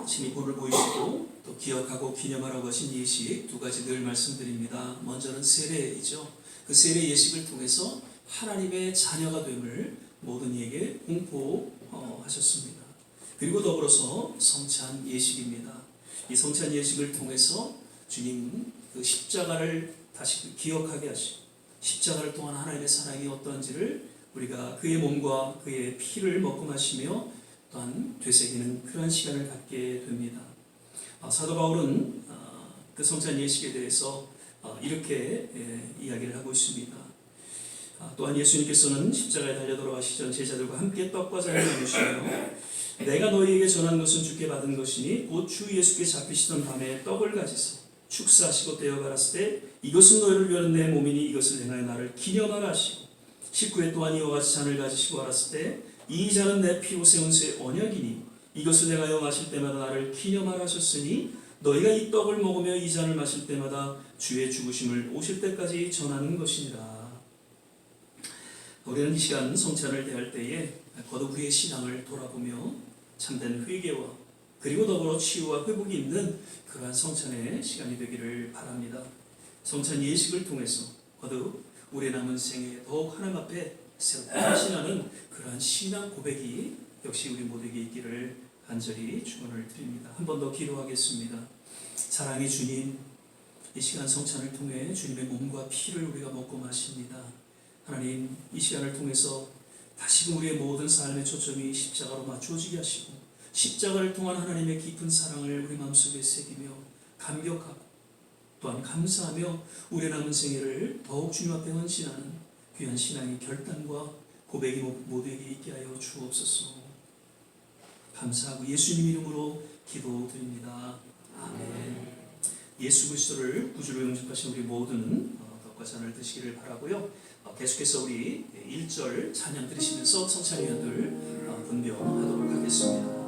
Speaker 1: 친히 본을 보이시고 또 기억하고 기념하라고 하신 예식 두 가지 늘 말씀드립니다. 먼저는 세례이죠. 그 세례 예식을 통해서 하나님의 자녀가 됨을 모든 이에게 공포하셨습니다. 그리고 더불어서 성찬 예식입니다. 이 성찬 예식을 통해서 주님 그 십자가를 다시 기억하게 하시고 십자가를 통한 하나님의 사랑이 어떠한지를 우리가 그의 몸과 그의 피를 먹고 마시며 또한 되새기는 그러한 시간을 갖게 됩니다. 사도 바울은 그 성찬 예식에 대해서 이렇게 이야기를 하고 있습니다. 또한 예수님께서는 십자가에 달려 돌아가시기 전 제자들과 함께 떡과 잔을 나누시며 내가 너희에게 전한 것은 주께 받은 것이니 곧 주 예수께 잡히시던 밤에 떡을 가지사 축사하시고 떼어 가라사대 때 이것은 너희를 위하는 내 몸이니 이것을 행하여 나를 기념하라 하시고 19회 또한 이와 같이 잔을 가지시고 알았을 때 이 잔은 내 피로 세운 새 언약이니 이것을 행하여 마실 때마다 나를 기념하라 하셨으니 너희가 이 떡을 먹으며 이 잔을 마실 때마다 주의 죽으심을 오실 때까지 전하는 것이니라. 우리는 이 시간 성찬을 대할 때에 거듭 우리의 신앙을 돌아보며 참된 회개와 그리고 더불어 치유와 회복이 있는 그러한 성찬의 시간이 되기를 바랍니다. 성찬 예식을 통해서 거듭 우리의 남은 생에 더욱 하나님 앞에 새롭게 헌신하는 그러한 신앙 고백이 역시 우리 모두에게 있기를 간절히 축원을 드립니다. 한 번 더 기도하겠습니다. 사랑의 주님, 이 시간 성찬을 통해 주님의 몸과 피를 우리가 먹고 마십니다. 하나님, 이 시간을 통해서 다시금 우리의 모든 삶의 초점이 십자가로 맞추어지게 하시고 십자가를 통한 하나님의 깊은 사랑을 우리 마음속에 새기며 감격하고 또한 감사하며 우리의 남은 생애를 더욱 주님 앞에 헌신하는 귀한 신앙의 결단과 고백이 모두에게 있게 하여 주옵소서. 감사하고 예수님 이름으로 기도드립니다. 아멘. 예수 그리스도를 구주로 영접하신 우리 모두는 떡과 잔을 드시기를 바라고요. 계속해서 우리 1절 찬양 들으시면서 성찬위원들 분배하도록 하겠습니다.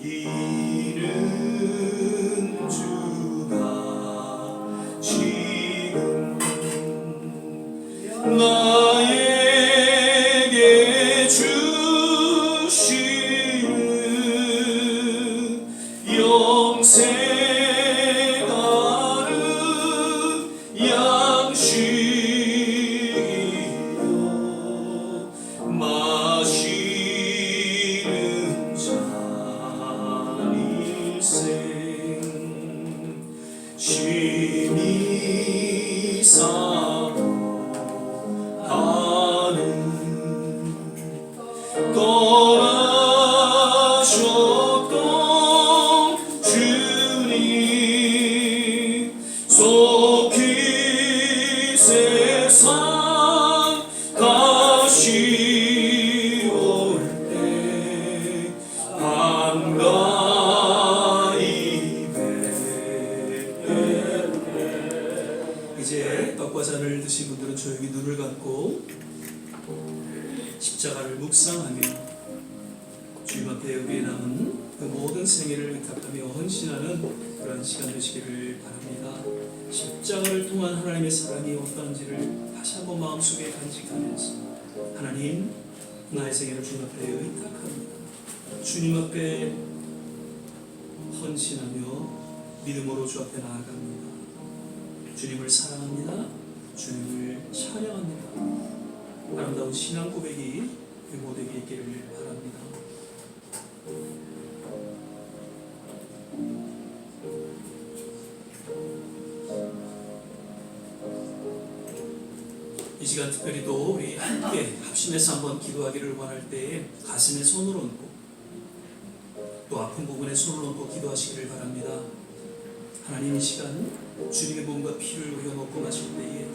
Speaker 1: 이는 주가 심히 사랑하는 떠나셨던 주님 속히 세상 다시 올 때 한가히 뵙네. 이제 떡과 잔을 드신 분들은 조용히 눈을 감고 십자가를 묵상하며 주님 앞에 우리의 남은 그 모든 생애를 의탁하며 헌신하는 그런 시간 되시기를 바랍니다. 십자가를 통한 하나님의 사랑이 어떠한지를 다시 한번 마음속에 간직하면서 하나님, 나의 생애를 주님 앞에 의탁합니다. 주님 앞에 헌신하며 믿음으로 주 앞에 나아갑니다. 주님을 사랑합니다. 주님을 찬양합니다. 아름다운 신앙 고백이 우리 모두에게 있기를 바랍니다. 이 시간 특별히 또 우리 함께 합심해서 한번 기도하기를 원할 때에 가슴에 손을 얹고 또 아픈 부분에 손을 얹고 기도하시기를 바랍니다. 하나님, 이 시간 주님의 몸과 피를 우리가 먹고 마실 때에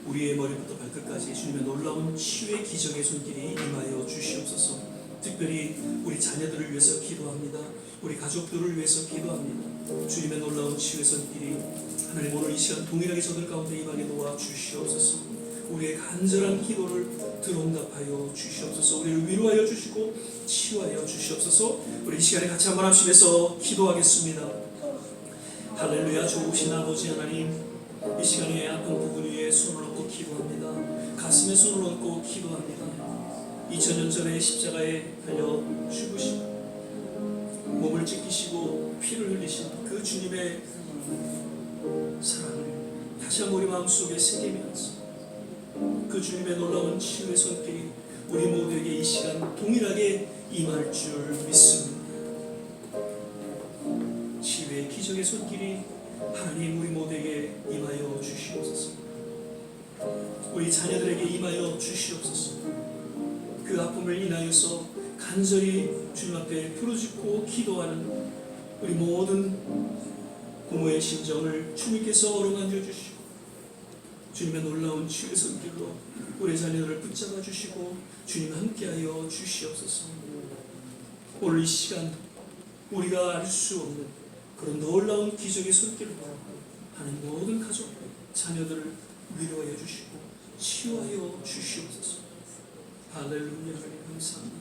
Speaker 1: 우리의 머리부터 발끝까지 주님의 놀라운 치유의 기적의 손길이 임하여 주시옵소서. 특별히 우리 자녀들을 위해서 기도합니다. 우리 가족들을 위해서 기도합니다. 주님의 놀라운 치유의 손길이 하나님 오늘 이 시간 동일하게 저들 가운데 임하게 도와 주시옵소서. 우리의 간절한 기도를 들응답하여 주시옵소서. 우리를 위로하여 주시고 치유하여 주시옵소서. 우리 이 시간에 같이 한번 합심해서 기도하겠습니다. 할렐루야. 좋으신 아버지 하나님, 이 시간에 아픈 부분 위에 손을 얹고 기도합니다. 가슴에 손을 얹고 기도합니다. 2000년 전에 십자가에 달려 죽으시고 몸을 찢기시고 피를 흘리신 그 주님의 사랑을 다시 한번 우리 마음속에 새기면서 그 주님의 놀라운 치유의 손길이 우리 모두에게 이 시간 동일하게 임할 줄 믿습니다. 치유의 기적의 손길이 하나님 우리 모두에게 임하여 주시옵소서. 우리 자녀들에게 임하여 주시옵소서. 그 아픔을 인하여서 간절히 주님 앞에 부르짖고 기도하는 우리 모든 부모의 심정을 주님께서 어루만져 주시고 주님의 놀라운 치유의 손길로 우리 자녀들을 붙잡아 주시고 주님 함께하여 주시옵소서. 오늘 이 시간 우리가 알 수 없는 그런 놀라운 기적의 손길로 하는 모든 가족, 자녀들을 위로하여 주시고 치유하여 주시옵소서. 할렐루야. 하나님 감사합니다.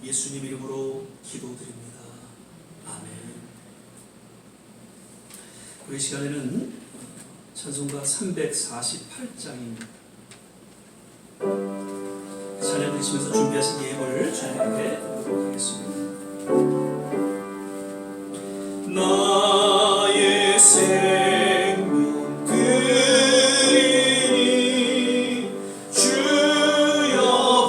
Speaker 1: 예수님 이름으로 기도드립니다. 아멘. 우리 시간에는 찬송가 348장입니다. 찬양 드리시면서 준비하신 예물 주님 앞에 드리도록 하겠습니다. 나의 생명 드리니 주여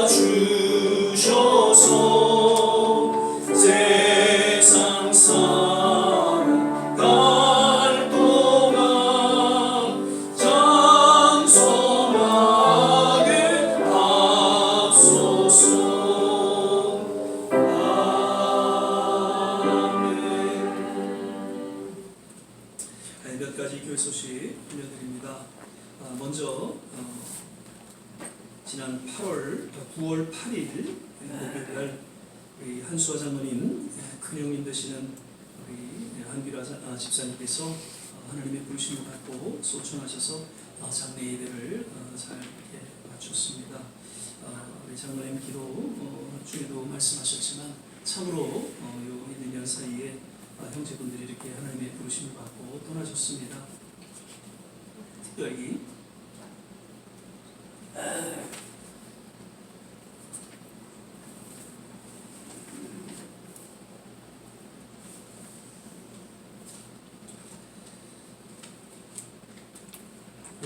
Speaker 1: 받아주셔서 세상 살아갈 동안 장성하게 하소서. 몇 가지 교회 소식 들려드립니다. 먼저 지난 9월 8일 목요일날 우리 한수아 장로님 큰형님 되시는 우리 한비라 집사님께서 하나님의 부르심을 받고 소천하셔서 장례 예배를 잘 이렇게 마쳤습니다. 우리 장로님 기도 중에도 말씀하셨지만 참으로 요 1년 사이에 형제분들이 이렇게 하나님의 부르심을 받고 떠나셨습니다. 특별히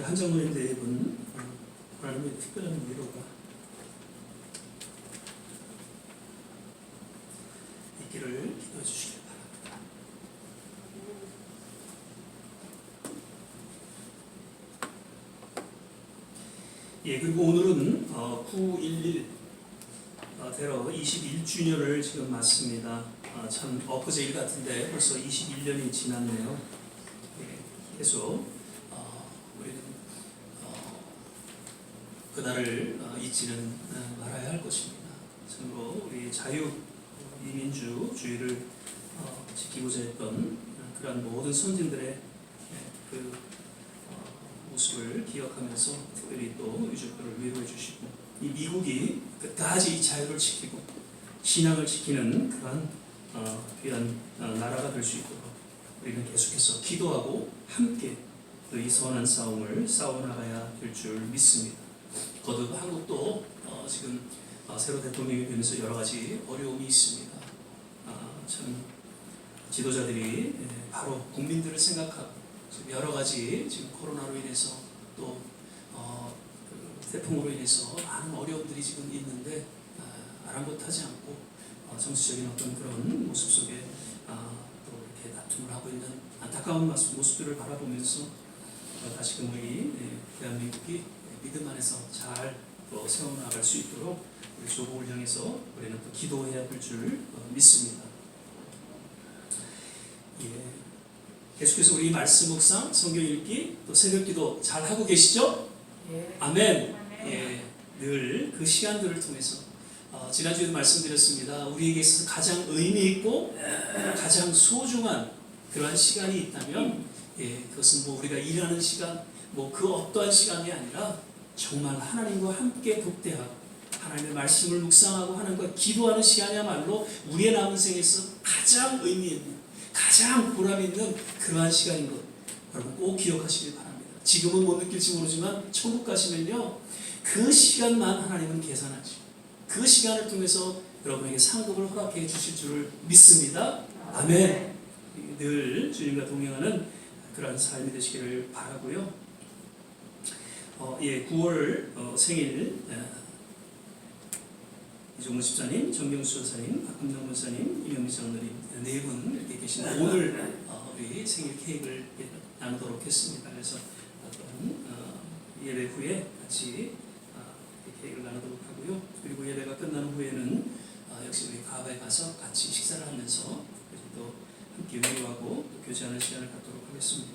Speaker 1: 한 장로님 네 분 하나님의 특별한 위로가 있기를 기도해 주시기 바랍니다. 예, 그리고 오늘은 9.11 테러 21주년을 지금 맞습니다. 참 엊그제일 같은데 벌써 21년이 지났네요. 예, 계속 우리는 그날을 잊지는 말아야 할 것입니다. 참으로 우리 자유 민주주의를 지키고자 했던 그러한 모든 선진들의 그 모습을 기억하면서 특별히 또 유족들을 위로해 주시고 이 미국이 끝까지 이 자유를 지키고 신앙을 지키는 그러한 귀한 나라가 될 수 있도록 우리는 계속해서 기도하고 함께 이 선한 싸움을 싸워나가야 될 줄 믿습니다. 거듭 한국도 지금 새로 대통령이 되면서 여러 가지 어려움이 있습니다. 참 지도자들이 바로 국민들을 생각하고 지금 여러 가지 지금 코로나로 인해서 또 그 태풍으로 인해서 많은 어려움들이 지금 있는데 아랑곳하지 않고 정치적인 어떤 그런 모습 속에 또 이렇게 다툼을 하고 있는 안타까운 모습들을 바라보면서 다시금 우리 대한민국이 믿음 안에서 잘 세워나갈 수 있도록 우리 조국을 향해서 우리는 또 기도해야 될 줄 믿습니다. 예. 계속해서 우리 말씀 묵상, 성경 읽기, 또 새벽기도 잘 하고 계시죠?
Speaker 3: 예.
Speaker 1: 아멘. 예, 늘 그 시간들을 통해서 지난주에도 말씀드렸습니다. 우리에게 있어서 가장 의미 있고 가장 소중한 그러한 시간이 있다면 그것은 뭐 우리가 일하는 시간, 뭐 그 어떠한 시간이 아니라 정말 하나님과 함께 독대하고 하나님의 말씀을 묵상하고 하나님과 기도하는 시간이야말로 우리의 남은 생에서 가장 의미 있는, 가장 보람 있는 그러한 시간인 것 여러분 꼭 기억하시길 바랍니다. 지금은 못 느낄지 모르지만 천국 가시면요 그 시간만 하나님은 계산하시고 그 시간을 통해서 여러분에게 상급을 허락해 주실 줄 믿습니다. 아멘. 늘 주님과 동행하는 그러한 삶이 되시기를 바라고요. 9월 생일 이종문 집사님, 정경수 전사님, 박금동 권사님, 이명미 장로님 네 분 이렇게 계신데 오늘 우리 생일 케이크를 나누도록 했습니다. 그래서 예배 후에 같이 케이크를 나누도록 하고요. 그리고 예배가 끝난 후에는 역시 우리 가바에 가서 같이 식사를 하면서 또 함께 위로하고 또 교제하는 시간을 갖도록 하겠습니다.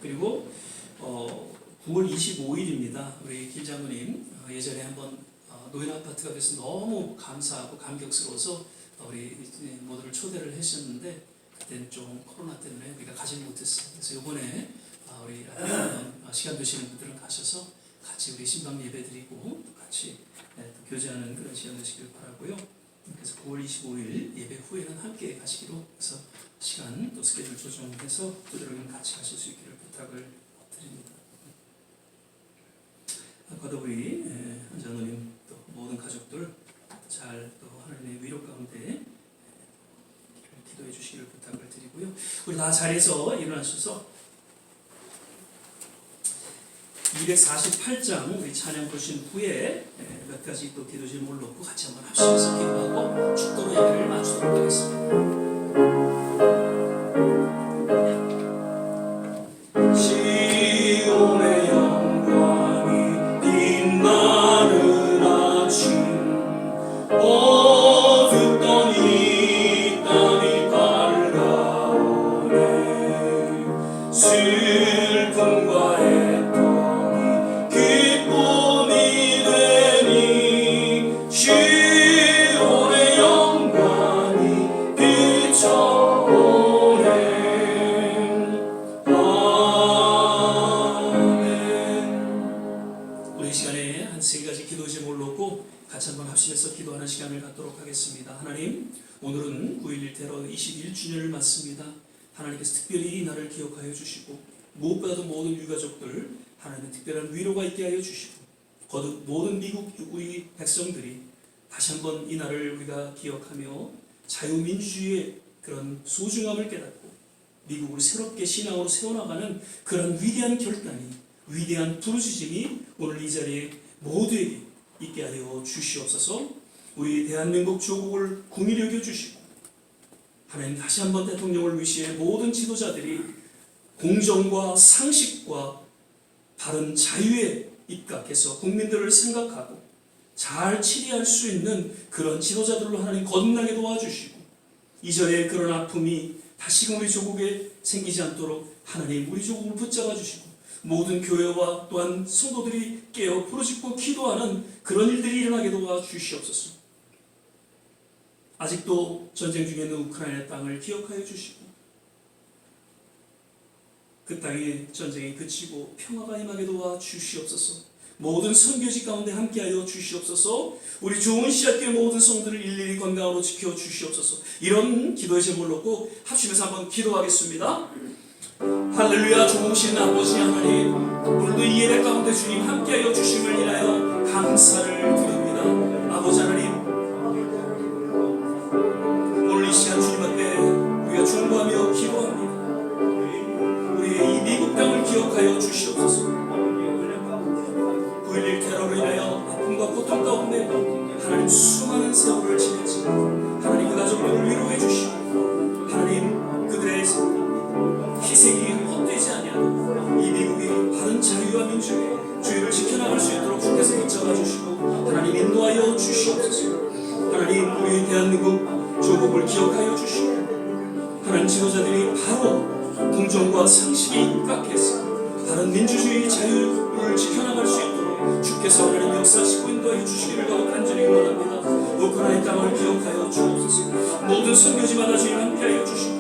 Speaker 1: 그리고 9월 25일입니다. 우리 김 장로님 예전에 한번 노인 아파트가 돼서 너무 감사하고 감격스러워서 우리 모두를 초대를 하셨는데 그때는 좀 코로나 때문에 우리가 가지 못했어요. 그래서 이번에 우리 시간 되시는 분들은 가셔서 같이 우리 신방 예배 드리고 같이 교제하는 그런 시간 되시길 바라고요. 그래서 9월 25일 예배 후에는 함께 가시기로 해서 시간 또 스케줄 조정해서 그들에게 같이 가실 수 있기를 부탁을 드립니다. 아까도 우리 한 장로님 또 모든 가족들 잘 또 하나님의 위로 가운데 기도해 주시기를 부탁을 드리고요. 우리 다 자리에서 일어나셔서 248장 우리 찬양 보신 후에 몇 가지 또 기도 질문을 놓고 같이 한번 합심해서 기도하고 축도로 예배를 마치도록 하겠습니다. 시온의 영광이 빛나는 아침 어둡던 이 땅이 밝아오네 슬픔과 애통이 기쁨이 되니 시온의 영광이 비춰오네 우리 시간에 한 세 가지 기도 제목을 놓고 같이 한번 합심해서 기도하는 시간을 갖도록 하겠습니다. 하나님, 오늘은 9.11 테러 21주년을 맞습니다. 하나님께서 특별히 이 날을 기억하여 주시고 무엇보다도 모든 유가족들 하나님의 특별한 위로가 있게 하여 주시고 거듭 모든 미국 우리 백성들이 다시 한번 이 날을 우리가 기억하며 자유민주주의의 그런 소중함을 깨닫고 미국을 새롭게 신앙으로 세워나가는 그런 위대한 결단이 위대한 부르짖음이 오늘 이 자리에 모두에게 있게 하여 주시옵소서. 우리 대한민국 조국을 긍휼히 여겨 주시고 하나님 다시 한번 대통령을 위시해 모든 지도자들이 공정과 상식과 바른 자유에 입각해서 국민들을 생각하고 잘 치리할 수 있는 그런 지도자들로 하나님 거듭나게 도와주시고 이전에 그런 아픔이 다시금 우리 조국에 생기지 않도록 하나님 우리 조국을 붙잡아 주시고 모든 교회와 또한 성도들이 깨어 부르짖고 기도하는 그런 일들이 일어나게 도와주시옵소서. 아직도 전쟁 중에 있는 우크라이나 땅을 기억하여 주시고 그 땅에 전쟁이 그치고 평화가 임하게 도와주시옵소서. 모든 선교지 가운데 함께하여 주시옵소서. 우리 좋은 씨앗교회 모든 성도들을 일일이 건강으로 지켜주시옵소서. 이런 기도의 제목을 놓고 합심해서 한번 기도하겠습니다. 할렐루야. 좋으신 아버지 하나님, 오늘도 이 예배 가운데 주님 함께하여 주심을 인하여 감사를 드립니다. 아버지 하나님, 오늘 이 시간 주님 앞에 우리가 중보하며 기도합니다. 우리의 이 미국 땅을 기억하여 주시옵소서. 9.11 테러로 인하여 아픔과 고통 가운데 하나님 수많은 세월을 지냈지만 하나님 그 가족들을 위로해 주시고 하나님 그들의 희생이 헛되지 아니하고 이 미국이 바른 자유와 민주의 주의를 지켜나갈 수 있도록 주께서 붙잡아 주시고 하나님 인도하여 주시옵소서. 하나님 우리 대한민국 조국을 기억하여 주시고 하나님 지도자들이 바로 공정과 상식에 입각해서 바른 민주주의 자유를 지켜나갈 수 있도록 주께서 하나님 역사하시고 인도하여 주시기를 간절히 원합니다. 우크라이나 땅을 기억하여 주옵소서. 모든 선교지마다 주님 함께하여 주시고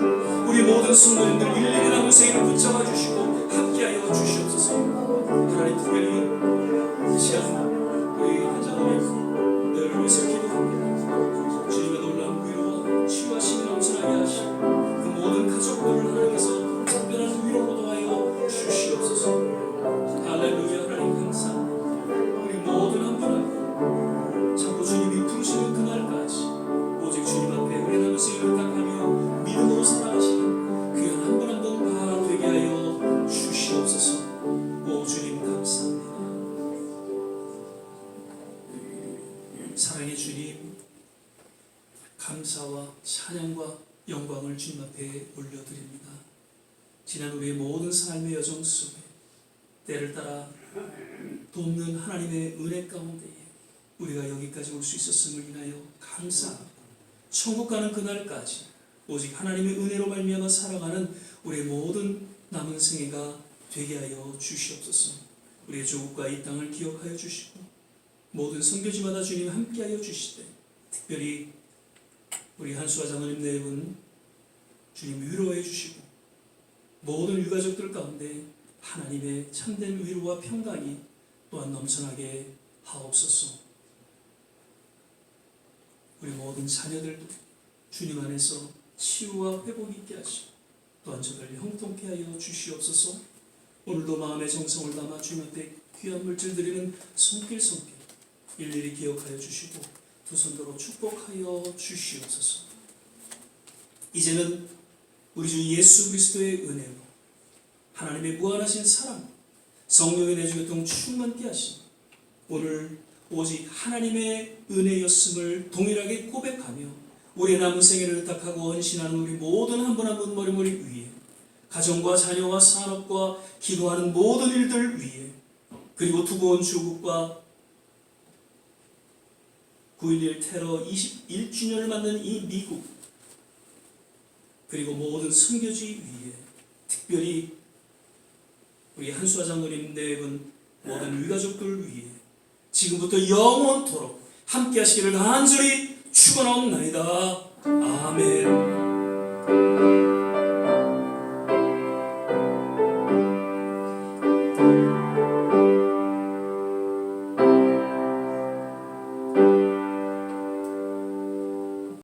Speaker 1: 우리 모든 성도님들 일일이 남은 생애를 붙잡아 주시고 함께하여 주시옵소서. 하나님 특별히 이 시간 우리 한자들을 위해서 기도합니다. 주님의 놀라운 위로와 치유하심이 넘쳐나게 하시고 그 모든 가족들을 하나님께서 특별한 위로로 도하여 주시옵소서. 할렐루야. 하나님 감사합니다. 우리 모든 한 분 한 분 참으로 주님이 부르시는 그날까지 오직 주님 앞에 우리 남은 생을 의탁하며 믿음으로 살아가시는 귀한 한 분 한 분 다 되게 하여 주시옵소서. 오 주님 감사합니다. 사랑의 주님, 감사와 찬양과 영광을 주님 앞에 올려드립니다. 지난 우리의 모든 삶의 여정 속에 때를 따라 돕는 하나님의 은혜 가운데에 우리가 여기까지 올 수 있었음을 인하여 감사합니다. 천국 가는 그날까지 오직 하나님의 은혜로 말미암아 살아가는 우리의 모든 남은 생애가 되게 하여 주시옵소서. 우리의 조국과 이 땅을 기억하여 주시고 모든 선교지마다 주님 함께하여 주시되 특별히 우리 한수아 장로님 네 분 주님 위로해 주시고 모든 유가족들 가운데 하나님의 참된 위로와 평강이 또한 넘쳐나게 하옵소서. 우리 모든 자녀들도 주님 안에서 치유와 회복 있게 하시고 또한 저를 형통케 하여 주시옵소서. 오늘도 마음의 정성을 담아 주님 앞에 귀한 물질 드리는 손길 일일이 기억하여 주시고 두 손으로 축복하여 주시옵소서. 이제는 우리 주 예수 그리스도의 은혜로 하나님의 무한하신 사랑, 성령의 내주교통 충만케 하심, 오늘 오직 하나님의 은혜였음을 동일하게 고백하며 우리의 남은 생애를 의탁하고 헌신하는 우리 모든 한 분 한 분 머리머리 위에 가정과 자녀와 산업과 기도하는 모든 일들 위에 그리고 두고 온 조국과 9.11 테러 21주년을 맞는 이 미국 그리고 모든 선교지 위에 특별히 우리 한수아 장로님 네 분 모든 위가족들 위에 지금부터 영원토록 함께 하시기를 간절히 축원하옵나이다. 아멘.